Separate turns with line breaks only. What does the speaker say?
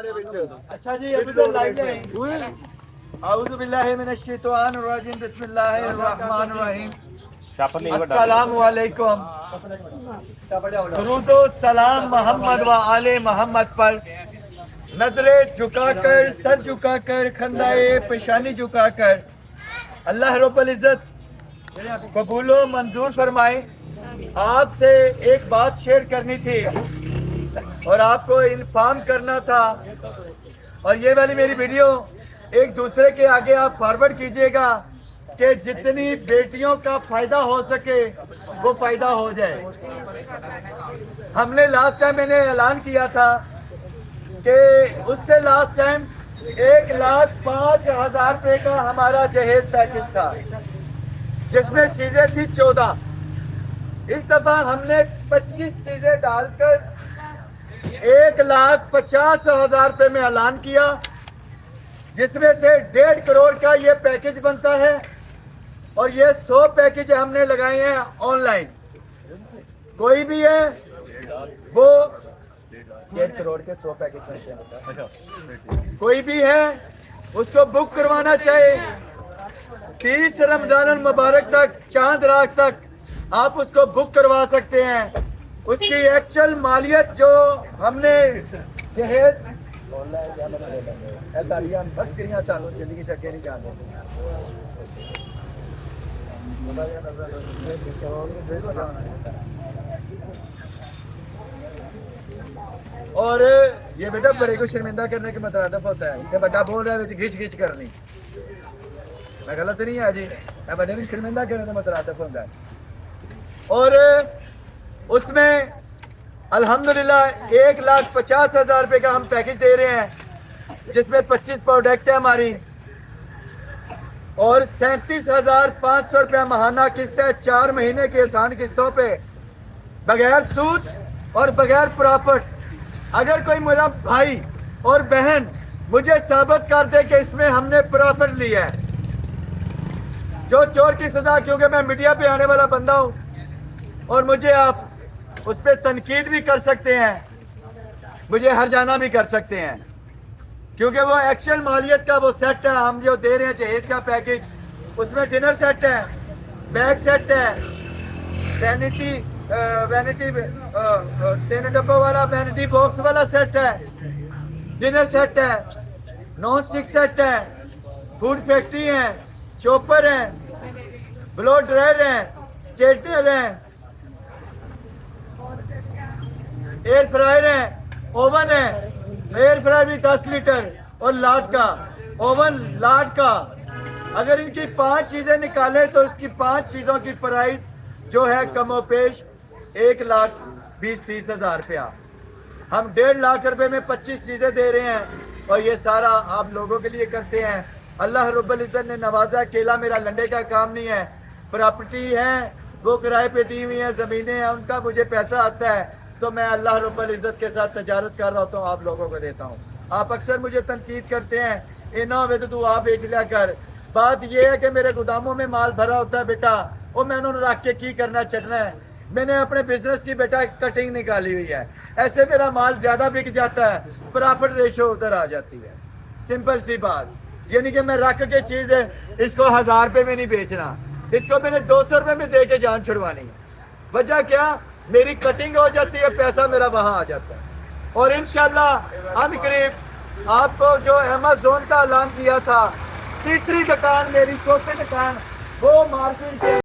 अच्छा जी अभी तो लाइव में आऊज़ु बिल्लाहि मिनश शैतानिर रजीम बिस्मिल्लाहिर रहमानिर रहीम अस्सलामु अलैकुम दुरूदो सलाम मोहम्मद व आले मोहम्मद पर नजरे झुकाकर सर झुकाकर खंदाए पेशानी झुकाकर अल्लाह रब्बुल इज्जत कबूलो मंजूर फरमाए। आपसे एक बात शेयर करनी थी और आपको इन्फॉर्म करना था, और ये वाली मेरी वीडियो एक दूसरे के आगे आप फॉरवर्ड कीजिएगा कि जितनी बेटियों का फायदा हो सके वो फायदा हो जाए। हमने लास्ट टाइम मैंने ऐलान किया था कि उससे लास्ट टाइम 1,05,000 रुपए का हमारा जहेज पैकेज था जिसमें चीजें थी 14। इस दफा हमने 25 चीजें डालकर 1,50,000 रुपए में ऐलान किया, जिसमें से 1.5 करोड़ का ये पैकेज बनता है। और ये 100 पैकेज हमने लगाए हैं ऑनलाइन। कोई भी है वो 1.5 करोड़ के 100 पैकेज बनते हैं। कोई भी है उसको बुक करवाना चाहे 30 रमजान मुबारक तक, चांद रात तक आप उसको बुक करवा सकते हैं। उसकी एक्चुअल मालियत जो हमने जहेज और ये बेटा बड़े को शर्मिंदा करने के मतलब होता है कि बड़ा बोल रहा है घिच घिच करनी, मैं गलत नहीं है जी, मैं बड़े को शर्मिंदा करने का मतलब होता है। और उसमें अल्हम्दुलिल्लाह 1,50,000 रुपए का हम पैकेज दे रहे हैं, जिसमें 25 प्रोडक्ट है हमारी और 37,500 रुपया महाना किस्त है, 4 महीने की आसान किस्तों पे बगैर सूद और बगैर प्रॉफिट। अगर कोई मेरा भाई और बहन मुझे साबित कर दे कि इसमें हमने प्रॉफिट लिया है, जो चोर की सजा, क्योंकि मैं मीडिया पे आने वाला बंदा हूं और मुझे आप उस पर तनकीद भी कर सकते हैं, मुझे हर जाना भी कर सकते हैं, क्योंकि वो एक्चुअल मालियत का वो सेट है हम जो दे रहे हैं जहेज का पैकेज। उसमें डिनर सेट है, बैग सेट है, वैनिटी 3 डब्बों वाला वैनिटी बॉक्स वाला सेट है, डिनर सेट है, नॉन स्टिक सेट है, फूड फैक्ट्री है, चॉपर है, ब्लो ड्रायर है, स्ट्रेटनर है, एयर फ्रायर है, ओवन है, एयर फ्रायर भी 10 लीटर और लाट का ओवन, लाट का। अगर इनकी 5 चीजें निकालें तो इसकी 5 चीजों की प्राइस जो है कमोपेश 1,20,30,000 रुपया। हम 1.5 लाख रुपए में 25 चीजें दे रहे हैं और ये सारा आप लोगों के लिए करते हैं। अल्लाह रब्बुल इज्जत ने नवाजा। अकेला मेरा लंडे का काम नहीं है, प्रॉपर्टी है वो किराए पे दी हुई है, जमीनें हैं उनका मुझे पैसा आता है, तो मैं अल्लाह रब्बुल इज्जत के साथ तजारत कर रहा होता हूँ, आप लोगों को देता हूँ। आप अक्सर मुझे तनकीद करते हैं इना हो तो तू आप बेच लिया कर। बात यह है कि मेरे गोदामों में माल भरा होता है बेटा, वो मैंने रख के की करना चढ़ना है। मैंने अपने बिजनेस की बेटा कटिंग निकाली हुई है, ऐसे मेरा माल ज्यादा बिक जाता है, प्रॉफिट रेशो उधर आ जाती है। सिंपल सी बात, यानी कि मैं रख के चीज इसको 1,000 रुपए में नहीं बेचना, इसको मैंने 200 रुपए में दे के जान छुड़वानी। वजह क्या, मेरी कटिंग हो जाती है, पैसा मेरा वहां आ जाता है। और इंशाल्लाह हम करीब आपको जो अमेज़न का ऐलान किया था, तीसरी दुकान मेरी, चौथी दुकान वो मार्केट